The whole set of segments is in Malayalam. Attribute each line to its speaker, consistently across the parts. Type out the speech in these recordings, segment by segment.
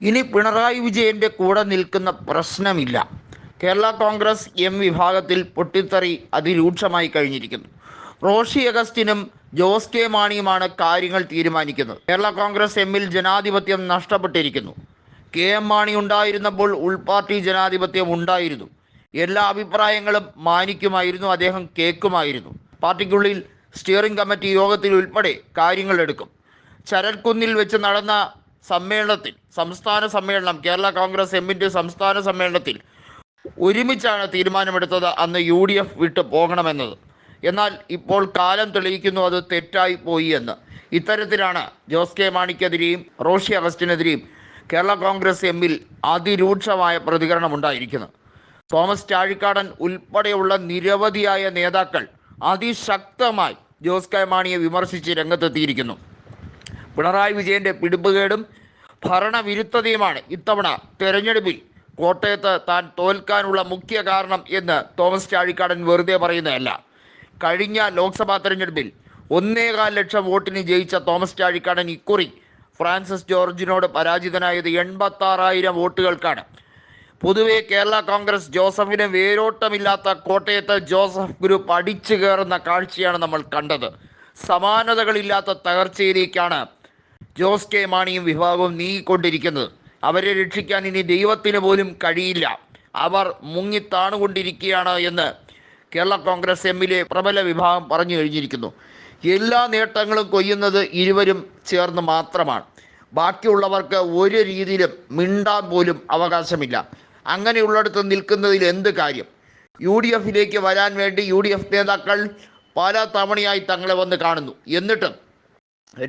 Speaker 1: ഇനി പിണറായി വിജയൻ്റെ കൂടെ നിൽക്കുന്ന പ്രശ്നമില്ല. കേരള കോൺഗ്രസ് എം വിഭാഗത്തിൽ പൊട്ടിത്തെറി അതിരൂക്ഷമായി കഴിഞ്ഞിരിക്കുന്നു. റോഷി അഗസ്റ്റിനും ജോസ് കെ മാണിയുമാണ് കാര്യങ്ങൾ തീരുമാനിക്കുന്നത്. കേരള കോൺഗ്രസ് എമ്മിൽ ജനാധിപത്യം നഷ്ടപ്പെട്ടിരിക്കുന്നു. കെ എം മാണി ഉണ്ടായിരുന്നപ്പോൾ ഉൾപാർട്ടി ജനാധിപത്യം ഉണ്ടായിരുന്നു. എല്ലാ അഭിപ്രായങ്ങളും മാനിക്കുമായിരുന്നു, അദ്ദേഹം കേൾക്കുമായിരുന്നു. പാർട്ടിക്കുള്ളിൽ സ്റ്റിയറിംഗ് കമ്മിറ്റി യോഗത്തിൽ ഉൾപ്പെടെ കാര്യങ്ങൾ എടുക്കും. ചരൽക്കുന്നിൽ വെച്ച് നടന്ന സംസ്ഥാന സമ്മേളനം, കേരള കോൺഗ്രസ് എമ്മിൻ്റെ സംസ്ഥാന സമ്മേളനത്തിൽ ഒരുമിച്ചാണ് തീരുമാനമെടുത്തത് അന്ന് UDF വിട്ട് പോകണമെന്നത്. എന്നാൽ ഇപ്പോൾ കാലം തെളിയിക്കുന്നു അത് തെറ്റായി പോയി എന്ന്. ഇത്തരത്തിലാണ് ജോസ് കെ മാണിക്കെതിരെയും റോഷി അഗസ്റ്റിനെതിരെയും കേരള കോൺഗ്രസ് എമ്മിൽ അതിരൂക്ഷമായ പ്രതികരണം ഉണ്ടായിരിക്കുന്നത്. തോമസ് ചാഴിക്കാടൻ ഉൾപ്പെടെയുള്ള നിരവധിയായ നേതാക്കൾ അതിശക്തമായി ജോസ് കെ മാണിയെ വിമർശിച്ച് രംഗത്തെത്തിയിരിക്കുന്നു. പിണറായി വിജയൻ്റെ പിടിപ്പുകേടും ഭരണവിരുദ്ധതയുമാണ് ഇത്തവണ തെരഞ്ഞെടുപ്പിൽ കോട്ടയത്ത് താൻ തോൽക്കാനുള്ള മുഖ്യ കാരണം എന്ന് തോമസ് ചാഴിക്കാടൻ വെറുതെ പറയുന്നതല്ല. കഴിഞ്ഞ ലോക്സഭാ തെരഞ്ഞെടുപ്പിൽ 1.25 ലക്ഷം വോട്ടിന് ജയിച്ച തോമസ് ചാഴിക്കാടൻ ഇക്കുറി ഫ്രാൻസിസ് ജോർജിനോട് പരാജിതനായത് 86,000 വോട്ടുകൾക്കാണ്. പൊതുവെ കേരള കോൺഗ്രസ് ജോസഫിന് വേരോട്ടമില്ലാത്ത കോട്ടയത്ത് ജോസഫ് ഗ്രൂപ്പ് അടിച്ചു കയറുന്ന കാഴ്ചയാണ് നമ്മൾ കണ്ടത്. സമാനതകളില്ലാത്ത തകർച്ചയിലേക്കാണ് ജോസ് കെ മാണിയും വിഭാഗവും നീങ്ങിക്കൊണ്ടിരിക്കുന്നത്. അവരെ രക്ഷിക്കാൻ ഇനി ദൈവത്തിന് പോലും കഴിയില്ല, അവർ മുങ്ങിത്താണുകൊണ്ടിരിക്കുകയാണ് എന്ന് കേരള കോൺഗ്രസ് എമ്മിലെ പ്രബല വിഭാഗം പറഞ്ഞു കഴിഞ്ഞിരിക്കുന്നു. എല്ലാ നേട്ടങ്ങളും കൊയ്യുന്നത് ഇരുവരും ചേർന്ന് മാത്രമാണ്. ബാക്കിയുള്ളവർക്ക് ഒരു രീതിയിലും മിണ്ടാൻ പോലും അവകാശമില്ല. അങ്ങനെയുള്ളിടത്ത് നിൽക്കുന്നതിൽ എന്ത് കാര്യം? UDF വരാൻ വേണ്ടി UDF നേതാക്കൾ പല തവണയായി തങ്ങളെ വന്ന് കാണുന്നു. എന്നിട്ടും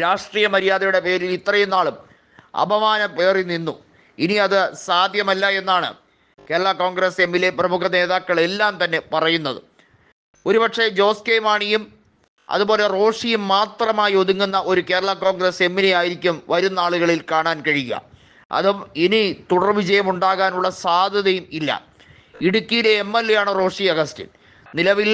Speaker 1: രാഷ്ട്രീയ മര്യാദയുടെ പേരിൽ ഇത്രയും നാളും അപമാനം പേറി നിന്നു. ഇനി അത് സാധ്യമല്ല എന്നാണ് കേരള കോൺഗ്രസ് എമ്മിലെ പ്രമുഖ നേതാക്കളെല്ലാം തന്നെ പറയുന്നത്. ഒരുപക്ഷെ ജോസ് കെ മാണിയും അതുപോലെ റോഷിയും മാത്രമായി ഒതുങ്ങുന്ന ഒരു കേരള കോൺഗ്രസ് എമ്മിനെ ആയിരിക്കും വരുന്ന ആളുകളിൽ കാണാൻ കഴിയുക. അതും ഇനി തുടർ വിജയമുണ്ടാകാനുള്ള സാധ്യതയും ഇല്ല. ഇടുക്കിയിലെ MLA ആണ് റോഷി അഗസ്റ്റിൻ. നിലവിൽ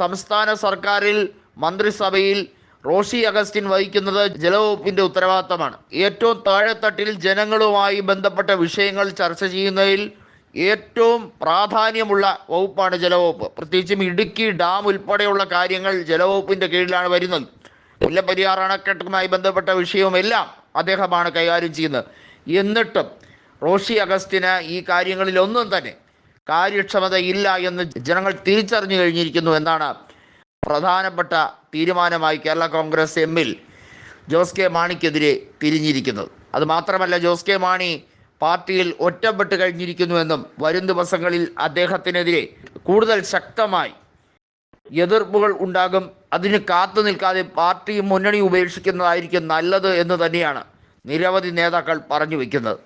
Speaker 1: സംസ്ഥാന സർക്കാരിൽ മന്ത്രിസഭയിൽ റോഷി അഗസ്റ്റിൻ വഹിക്കുന്നത് ജലവകുപ്പിൻ്റെ ഉത്തരവാദിത്തമാണ്. ഏറ്റവും താഴെത്തട്ടിൽ ജനങ്ങളുമായി ബന്ധപ്പെട്ട വിഷയങ്ങൾ ചർച്ച ചെയ്യുന്നതിൽ ഏറ്റവും പ്രാധാന്യമുള്ള വകുപ്പാണ് ജലവകുപ്പ്. പ്രത്യേകിച്ചും ഇടുക്കി ഡാം ഉൾപ്പെടെയുള്ള കാര്യങ്ങൾ ജലവകുപ്പിൻ്റെ കീഴിലാണ് വരുന്നത്. മുല്ലപ്പെരിയാർ അണക്കെട്ടുമായി ബന്ധപ്പെട്ട വിഷയവുമെല്ലാം അദ്ദേഹമാണ് കൈകാര്യം ചെയ്യുന്നത്. എന്നിട്ടും റോഷി അഗസ്റ്റിന് ഈ കാര്യങ്ങളിലൊന്നും തന്നെ കാര്യക്ഷമതയില്ല എന്ന് ജനങ്ങൾ തിരിച്ചറിഞ്ഞു കഴിഞ്ഞിരിക്കുന്നു എന്നാണ് പ്രധാനപ്പെട്ട തീരുമാനമായി കേരള കോൺഗ്രസ് എമ്മിൽ ജോസ് കെ മാണിക്കെതിരെ തിരിഞ്ഞിരിക്കുന്നത്. അതുമാത്രമല്ല, ജോസ് കെ മാണി പാർട്ടിയിൽ ഒറ്റപ്പെട്ട് കഴിഞ്ഞിരിക്കുന്നുവെന്നും വരും ദിവസങ്ങളിൽ അദ്ദേഹത്തിനെതിരെ കൂടുതൽ ശക്തമായി എതിർപ്പുകൾ ഉണ്ടാകും, അതിന് കാത്തു നിൽക്കാതെ പാർട്ടി മുന്നണി ഉപേക്ഷിക്കുന്നതായിരിക്കും നല്ലത് എന്ന് തന്നെയാണ് നിരവധി നേതാക്കൾ പറഞ്ഞു വയ്ക്കുന്നത്.